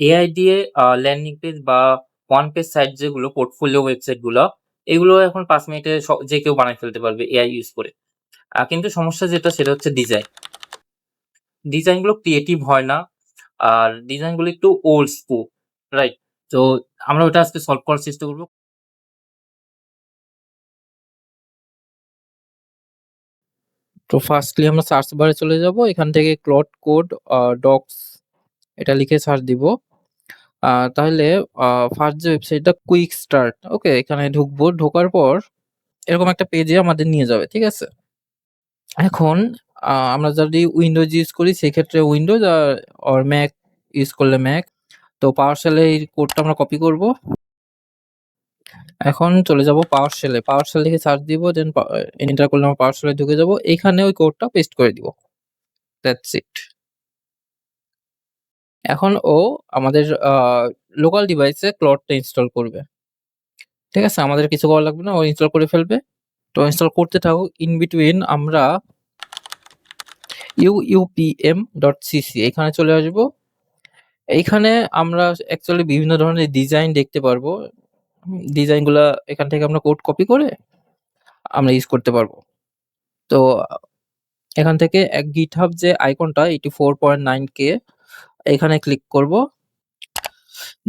AI দিয়ে landing page বা one page site যেগুলো পোর্টফোলিও ওয়েবসাইট গুলো, এগুলো এখন 5 মিনিটে যে কেউ বানায় ফেলতে পারবে এআই ইউজ করে। কিন্তু সমস্যা যেটা সেটা হচ্ছে ডিজাইন। ডিজাইন গুলো ক্রিয়েটিভ হয় না। আর ডিজাইন গুলো একটু ওল্ড স্কুল, রাইট? তো আমরা ওটা আজকে সলভ করার চেষ্টা করব। তো ফার্স্টলি আমরা সার্চ বারে চলে যাব, এখান থেকে ক্লড কোড ডক্স এটা লিখে সার্চ দিব। তাহলে ফার্স্ট যে ওয়েবসাইটটা কুইক স্টার্ট, ওকে, এখানে ঢুকবো। ঢোকার পর এরকম একটা পেজে আমাদের নিয়ে যাবে, ঠিক আছে। এখন আমরা যদি উইন্ডোজ ইউজ করি সেক্ষেত্রে উইন্ডোজ, আর ম্যাক ইউজ করলে ম্যাক। তো পাওয়ার শেলে এই কোডটা আমরা কপি করব। এখন চলে যাব পাওয়ার শেলে, পাওয়ার শেল লিখে সার্চ দিব, দেন এন্টার করলে আমরা পাওয়ার শেলে ঢুকে যাব। এইখানে ওই কোডটা পেস্ট করে দিব, দ্যাটস ইট। এখন ও আমাদের লোকাল ডিভাইসে ক্লডটা ইনস্টল করবে, ঠিক আছে। আমাদের কিছু করা লাগবে না, ও ইনস্টল করে ফেলবে। তো ইনস্টল করতে থাকো, ইন বিটুইন আমরা uupm.cc এখানে চলে আসবো। এইখানে আমরা অ্যাকচুয়ালি বিভিন্ন ধরনের ডিজাইন দেখতে পারবো। ডিজাইনগুলা এখান থেকে আমরা কোড কপি করে আমরা ইউজ করতে পারবো। তো এখান থেকে এক GitHub যে আইকনটা 84.9K এখানে ক্লিক করব।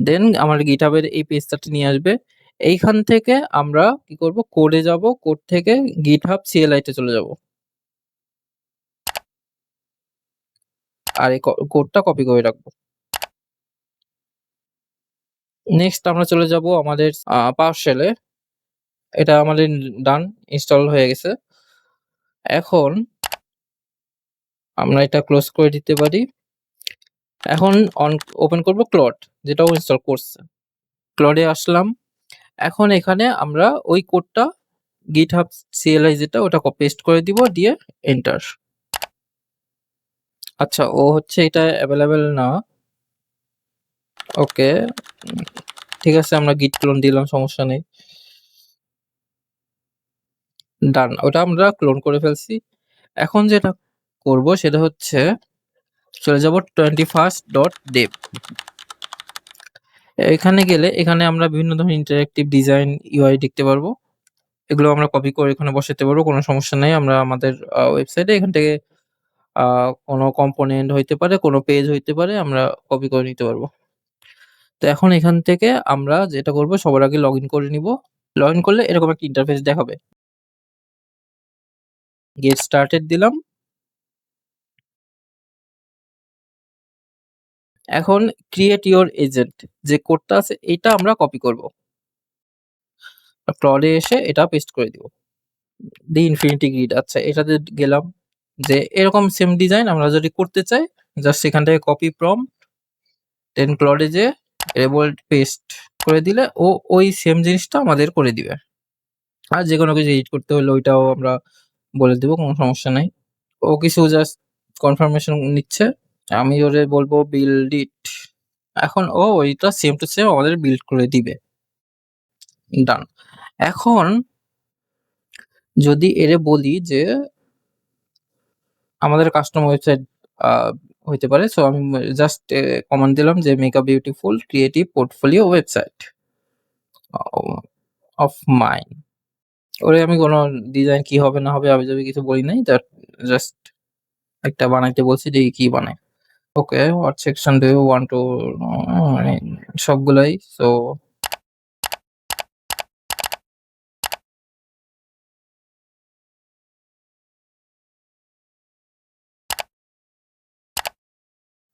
দেন আমার GitHub এর এই পেজটাতে নিয়ে আসবে। এইখান থেকে আমরা কি করব, কোডে যাব, কোড থেকে GitHub CLI তে চলে যাব। আর এই কোডটা কপি করে রাখবো। নেক্সট আমরা চলে যাব আমাদের পাওয়ার শেলে। এটা আমাদের ডান, ইনস্টল হয়ে গেছে। এখন আমরা এটা ক্লোজ করে দিতে পারি। এখন ওপেন করব ক্লড, যেটাও ইনস্টল করছে। ক্লডে আসলাম। এখন এখানে আমরা ওই কোডটা GitHub CLI যেটা ওটা পেস্ট করে দিব, দিয়ে এন্টার। আচ্ছা, ও হচ্ছে এটা অ্যাভেলেবেল না। ওকে, ঠিক আছে, আমরা গিট ক্লোন দিলাম, সমস্যা নেই। ডান, ওটা আমরা ক্লোন করে ফেলছি। এখন যেটা করব সেটা হচ্ছে চলে যাব 21st.dev। এখানে গেলে এখানে আমরা বিভিন্ন ধরনের ইন্টারেক্টিভ ডিজাইন UI দেখতে পারবো। এগুলো আমরা কপি করে এখানে বসাতে পারবো, কোনো সমস্যা নেই। আমরা আমাদের ওয়েবসাইটে এখান থেকে কোনো কম্পোনেন্ট হইতে পারে, কোনো পেজ হইতে পারে, আমরা কপি করে নিতে পারবো। তো এখন এখান থেকে আমরা যেটা করব সবার আগে লগ ইন করে নিব। লগ ইন করলে এরকম একটা ইন্টারফেস দেখাবে। গেট স্টার্টেড দিলাম। এখন ক্রিয়েট ইওর এজেন্ট যে কোডটা আছে এটা আমরা কপি করব। ক্লডে এসে এটা পেস্ট করে দিব। দি ইনফিনিটি গ্রিড, আচ্ছা এটাতে গেলাম। যে এরকম সেম ডিজাইন আমরা যদি করতে চাই, জাস্ট এখান থেকে কপি প্রম্পট, দেন ক্লডে যে রেবোল্ড পেস্ট করে দিলে ও ওই সেম জিনিসটা আমাদের করে দিবে। আর যে কোনো কিছু এডিট করতে হলে ওইটাও আমরা বলে দেবো, কোনো সমস্যা নাই। ও কিছু জাস্ট কনফার্মেশন নিচ্ছে, আমি ওরে বলবো বিল্ড ইট। এখন ও ওইটা সেম টু সেম আমাদের বিল্ড করে দিবে। ডান। এখন যদি এরে বলি যে আমাদের কাস্টম ওয়েবসাইট হইতে পারে, সো আমি জাস্ট কমান্ড দিলাম যে make a beautiful creative portfolio website of mine. ওরে আমি কোনো ডিজাইন কি হবে না হবে আমি যদি কিছু বলি নাই, জাস্ট একটা বানাইতে বলছি, যে কি বানায়। Okay, what section do you want to, মানে সবগুলাই। সো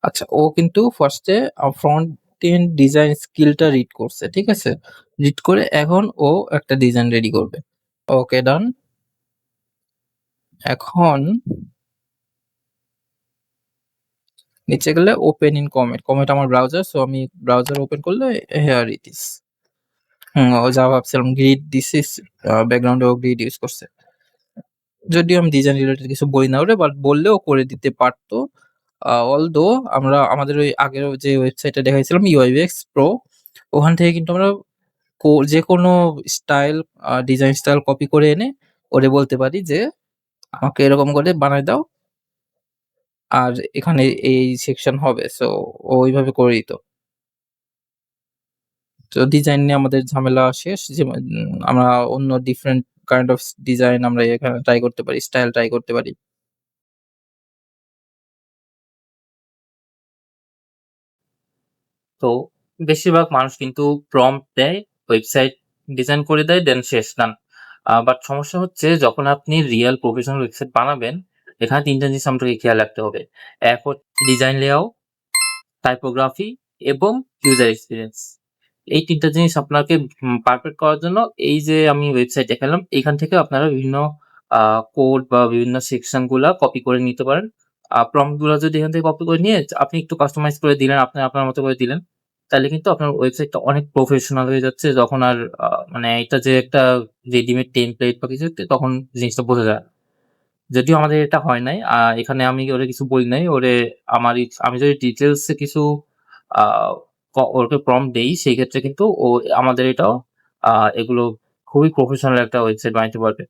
আচ্ছা, ও কিন্তু ফার্স্টে ফ্রন্ট এন্ড ডিজাইন স্কিলটা রিড করছে, ঠিক আছে। রিড করে এখন ও একটা ডিজাইন রেডি করবে। ওকে, ডান। এখন নিচে গেলে ওপেন ইন কমেট, কমেট আমার ব্রাউজার, সো আমি ব্রাউজার ওপেন করলে হেয়ার ইট ইজ। ও যা ভাবছিলাম গ্রিড, দিস ইজ ব্যাকগ্রাউন্ডে ও গ্রিড ইউজ করছে। যদিও আমি ডিজাইন রিলেটেড কিছু বলি না ওরে, বাট বললেও করে দিতে পারতো। অলদো আমরা আমাদের ওই আগের যে ওয়েবসাইটে দেখাইছিলাম ইউআইএক্স প্রো, ওখান থেকে কিন্তু আমরা যে কোনো স্টাইল, ডিজাইন স্টাইল কপি করে এনে ওরে বলতে পারি যে আমাকে এরকম করে বানায় দাও, আর এখানে এই সেকশন হবে। সো ও ওইভাবে করে দিত। তো ডিজাইন নিয়ে আমাদের ঝামেলা শেষ। আমরা অন্য ডিফারেন্ট কাইন্ড অফ ডিজাইন আমরা এখানে ট্রাই করতে পারি, স্টাইল ট্রাই করতে পারি। তো বেশিরভাগ মানুষ কিন্তু প্রম্পট দেয়, ওয়েবসাইট ডিজাইন করে দেয়, দেন শেষ ডান। বাট সমস্যা হচ্ছে যখন আপনি রিয়াল প্রফেশনাল ওয়েবসাইট বানাবেন, এখানে ৩ টা জিনিস আপনাকে খেয়াল রাখতে হবে। এক হচ্ছে ডিজাইন লেআউট, টাইপোগ্রাফি এবং ইউজার এক্সপেরিয়েন্স। এই ৩ টা জিনিস আপনাকে পারফেক্ট করার জন্য এই যে আমি ওয়েবসাইট দেখালাম, এখান থেকে আপনারা বিভিন্ন কোড বা বিভিন্ন সেকশন গুলা কপি করে নিতে পারেন। প্রম্পট গুলা যদি এখান থেকে কপি করে নিয়ে আপনি একটু কাস্টমাইজ করে দিলেন, আপনি আপনার মতো করে দিলেন, তাহলে কিন্তু আপনার ওয়েবসাইটটা অনেক প্রফেশনাল হয়ে যাচ্ছে। যখন আর মানে এটা যে একটা রেডিমেড টেমপ্লেট বা কিছু তখন জিনিসটা বোঝা যায় না। যদিও আমাদের এটা হয় নাই। এখানে আমি ওরে কিছু বলি নাই। আমি যদি ডিটেইলস এ কিছু আ ওকে প্রম্পট দেই, সেক্ষেত্রে কিন্তু ও আমাদের এটাও আ এগুলো খুবই প্রফেশনাল একটা ওয়েবসাইট বানাইতে পারবে।